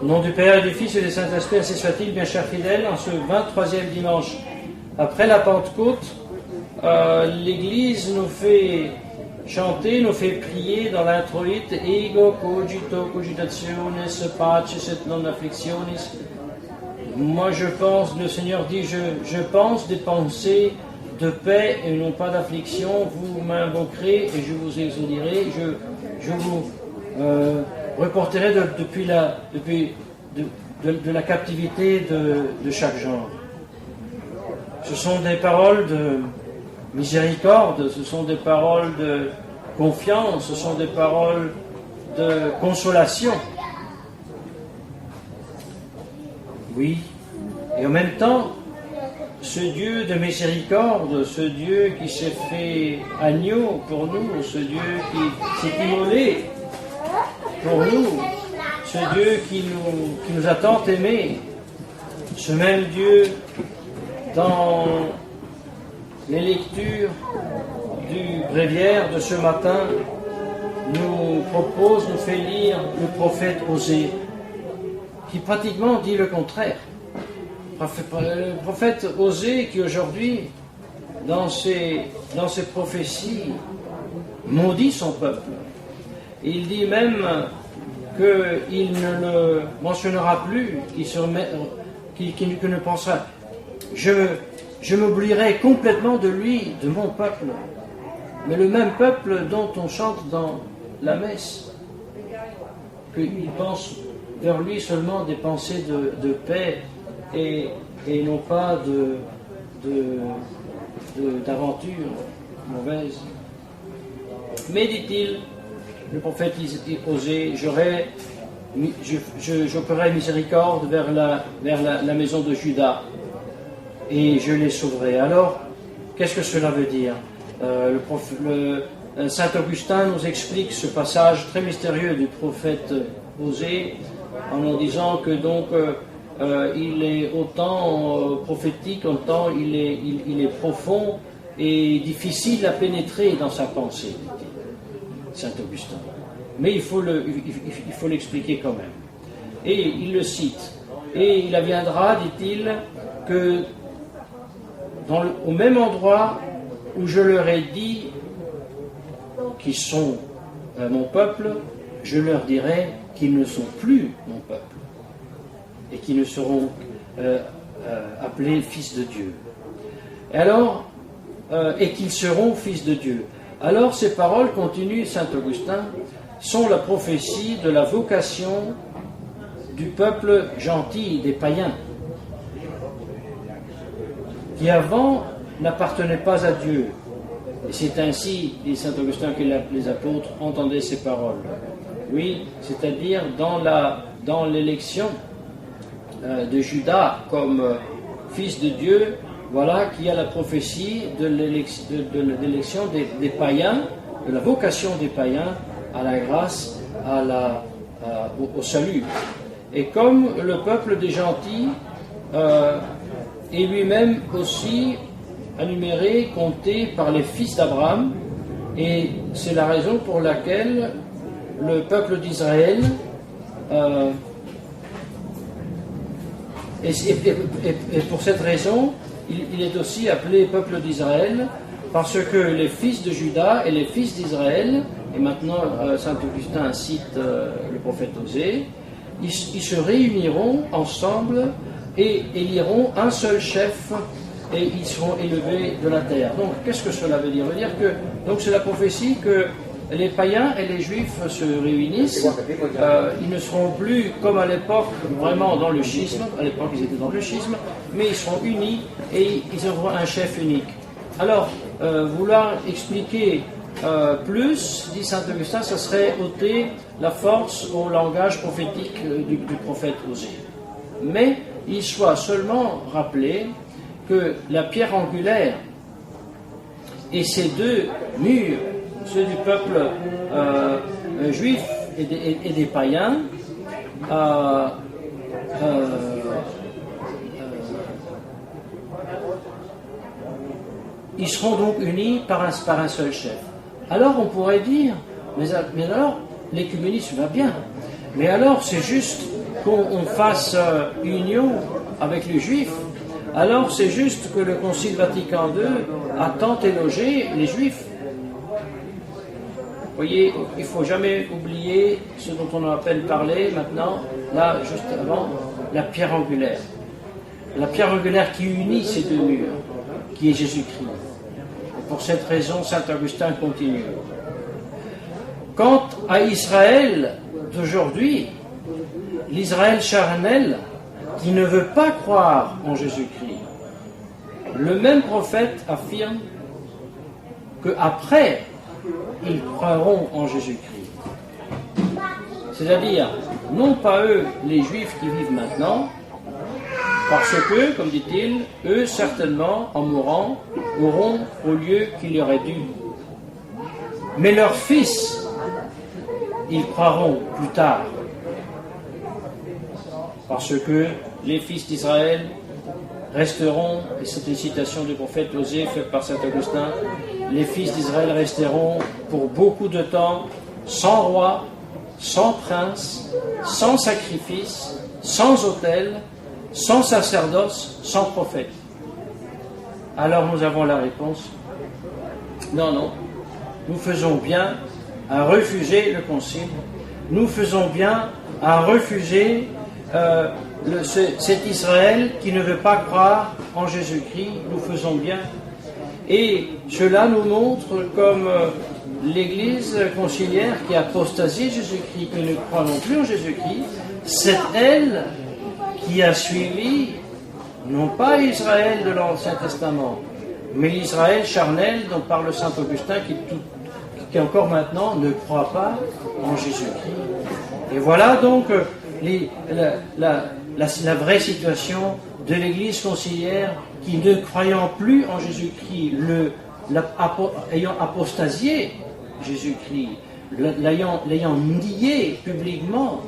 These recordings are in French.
Au nom du Père et du Fils et du Saint-Esprit, ainsi soit-il, bien chers fidèles, en ce 23e dimanche après la Pentecôte, l'Église nous fait chanter, nous fait prier dans l'introïte Ego cogito cogitationes pacis et non afflictionis. Moi je pense, le Seigneur dit, je pense des pensées de paix et non pas d'affliction. Vous m'invoquerez et je vous exaucerai. Je vous reporterai de la captivité de chaque genre. Ce sont des paroles de miséricorde, ce sont des paroles de confiance, ce sont des paroles de consolation. Oui, et en même temps, ce Dieu de miséricorde, ce Dieu qui s'est fait agneau pour nous, ce Dieu qui s'est immolé pour nous, ce Dieu qui nous a tant aimés, ce même Dieu, dans les lectures du bréviaire de ce matin, nous fait lire le prophète Osée, qui pratiquement dit le contraire. Le prophète Osée qui aujourd'hui, dans ses prophéties, maudit son peuple. Il dit même qu'il ne le mentionnera plus, qu'il ne pensera. Je m'oublierai complètement de lui, de mon peuple. Mais le même peuple dont on chante dans la messe, qu'il pense vers lui seulement des pensées de paix et non pas d'aventure mauvaise. Mais dit-il, le prophète Osée, j'opérerai miséricorde vers la maison de Juda et je les sauverai. Alors, qu'est-ce que cela veut dire? Saint Augustin nous explique ce passage très mystérieux du prophète Osée en nous disant que donc il est autant prophétique, autant il est profond et difficile à pénétrer dans sa pensée, dit Saint Augustin. Mais il faut l'expliquer quand même. Et il le cite. Et il adviendra, dit-il, que au même endroit où je leur ai dit qu'ils sont mon peuple, je leur dirai qu'ils ne sont plus mon peuple et qu'ils ne seront appelés fils de Dieu. Et qu'ils seront fils de Dieu. Alors ces paroles, continue Saint Augustin, sont la prophétie de la vocation du peuple gentil, des païens, qui avant n'appartenait pas à Dieu. Et c'est ainsi, dit Saint Augustin, que les apôtres entendaient ces paroles. Oui, c'est-à-dire dans l'élection de Judas comme fils de Dieu, voilà qu'il y a la prophétie de l'élection des païens, de la vocation des païens à la grâce, au salut. Et comme le peuple des gentils est lui-même aussi énuméré, compté par les fils d'Abraham, et c'est la raison pour laquelle le peuple d'Israël et pour cette raison il est aussi appelé peuple d'Israël, parce que les fils de Juda et les fils d'Israël, et maintenant Saint Augustin cite le prophète Osée, ils se réuniront ensemble et éliront un seul chef et ils seront élevés de la terre. Donc qu'est-ce que cela veut dire? Ça veut dire que donc c'est la prophétie que les païens et les juifs se réunissent, ils ne seront plus comme à l'époque vraiment dans le schisme, à l'époque ils étaient dans le schisme, mais ils seront unis et ils auront un chef unique. Alors, vouloir expliquer plus, dit Saint Augustin, ça serait ôter la force au langage prophétique du prophète Osée. Mais il soit seulement rappelé que la pierre angulaire et ces deux murs, ceux du peuple juif et des païens, ils seront donc unis par un seul chef. Alors on pourrait dire, mais alors l'écuménisme va bien, mais alors c'est juste qu'on fasse union avec les Juifs, alors c'est juste que le Concile Vatican II a tant élogé les Juifs. Vous voyez, il ne faut jamais oublier ce dont on a à peine parlé maintenant, là, juste avant, la pierre angulaire. La pierre angulaire qui unit ces deux murs, qui est Jésus-Christ. Et pour cette raison, saint Augustin continue. Quant à Israël d'aujourd'hui, l'Israël charnel, qui ne veut pas croire en Jésus-Christ, le même prophète affirme qu'après, ils croiront en Jésus-Christ. C'est-à-dire, non pas eux, les Juifs qui vivent maintenant, parce que, comme dit-il, eux, certainement, en mourant, auront au lieu qu'il y aurait dû. Mais leurs fils, ils croiront plus tard. Parce que les fils d'Israël resteront, et c'est une citation du prophète Osée faite par saint Augustin, les fils d'Israël resteront pour beaucoup de temps sans roi, sans prince, sans sacrifice, sans autel, sans sacerdoce, sans prophète. Alors nous avons la réponse. Non, non, nous faisons bien à refuser le concile, nous faisons bien à refuser cet Israël qui ne veut pas croire en Jésus-Christ, nous faisons bien. Et cela nous montre comme l'Église conciliaire qui a apostasie Jésus-Christ, qui ne croit non plus en Jésus-Christ, c'est elle qui a suivi, non pas Israël de l'Ancien Testament, mais l'Israël charnel dont parle saint Augustin, qui encore maintenant ne croit pas en Jésus-Christ. Et voilà donc la vraie situation de l'Église conciliaire qui, ne croyant plus en Jésus-Christ, ayant apostasié Jésus-Christ, l'ayant nié publiquement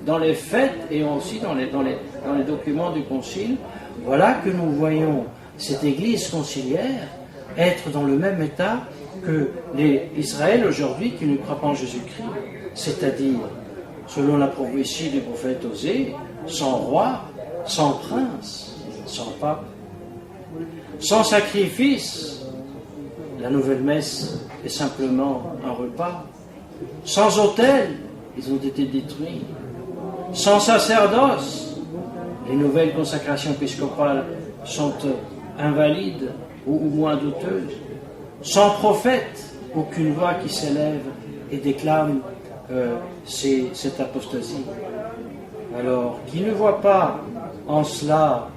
dans les fêtes et aussi dans les documents du Concile, voilà que nous voyons cette Église conciliaire être dans le même état que l'Israël aujourd'hui qui ne croit pas en Jésus-Christ, c'est-à-dire, selon la prophétie du prophète Osée, sans roi, sans prince, sans pape, sans sacrifice. La nouvelle messe est simplement un repas. Sans autel, ils ont été détruits. Sans sacerdoce, les nouvelles consacrations épiscopales sont invalides ou moins douteuses. Sans prophète, aucune voix qui s'élève et déclame cette apostasie. Alors, qui ne voit pas en cela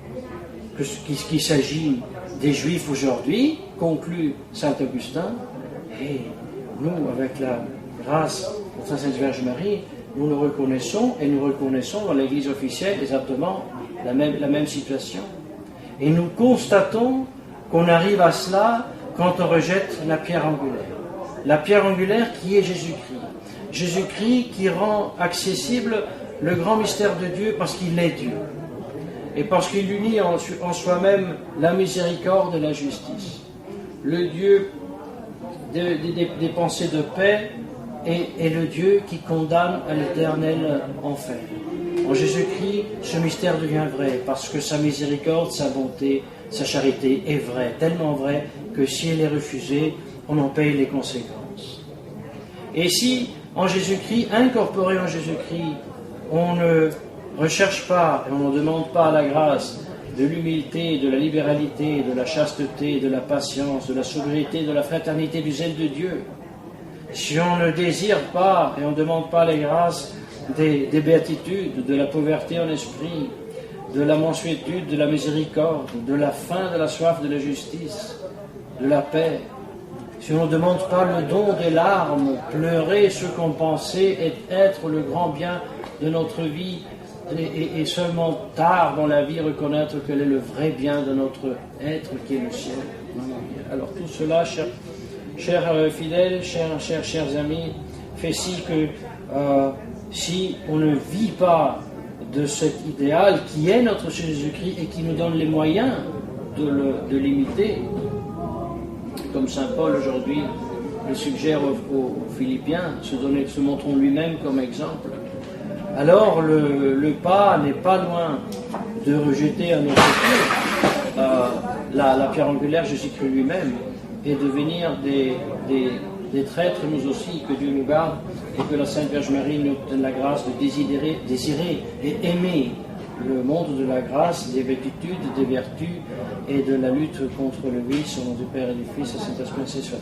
qu'il s'agit des Juifs aujourd'hui, conclut saint Augustin, et nous, avec la grâce de Sainte Vierge Marie, nous le reconnaissons et nous reconnaissons dans l'Église officielle exactement la même situation. Et nous constatons qu'on arrive à cela quand on rejette la pierre angulaire. La pierre angulaire qui est Jésus-Christ. Jésus-Christ qui rend accessible le grand mystère de Dieu parce qu'il est Dieu. Et parce qu'il unit en soi-même la miséricorde et la justice. Le Dieu des pensées de paix et le Dieu qui condamne à l'éternel enfer. En Jésus-Christ, ce mystère devient vrai parce que sa miséricorde, sa bonté, sa charité est vraie, tellement vraie que si elle est refusée, on en paye les conséquences. Et si, en Jésus-Christ, incorporé en Jésus-Christ, on ne recherche pas et on ne demande pas la grâce de l'humilité, de la libéralité, de la chasteté, de la patience, de la sobriété, de la fraternité, du zèle de Dieu, si on ne désire pas et on ne demande pas les grâces des béatitudes, de la pauvreté en esprit, de la mansuétude, de la miséricorde, de la faim, de la soif, de la justice, de la paix, si on ne demande pas le don des larmes, pleurer ce qu'on pensait être le grand bien de notre vie, et seulement tard dans la vie reconnaître quel est le vrai bien de notre être qui est le ciel. Alors tout cela, chers fidèles, chers amis, fait si que si on ne vit pas de cet idéal qui est notre Jésus-Christ et qui nous donne les moyens de l'imiter, comme saint Paul aujourd'hui le suggère aux Philippiens, se montrant lui-même comme exemple, alors le pas n'est pas loin de rejeter un autre Dieu, la pierre angulaire Jésus-Christ lui-même, et devenir des traîtres nous aussi, que Dieu nous garde, et que la Sainte Vierge Marie nous donne la grâce de désirer et aimer le monde de la grâce, des béatitudes, des vertus et de la lutte contre le vice, au nom du Père et du Fils et du Saint-Esprit, ainsi soit.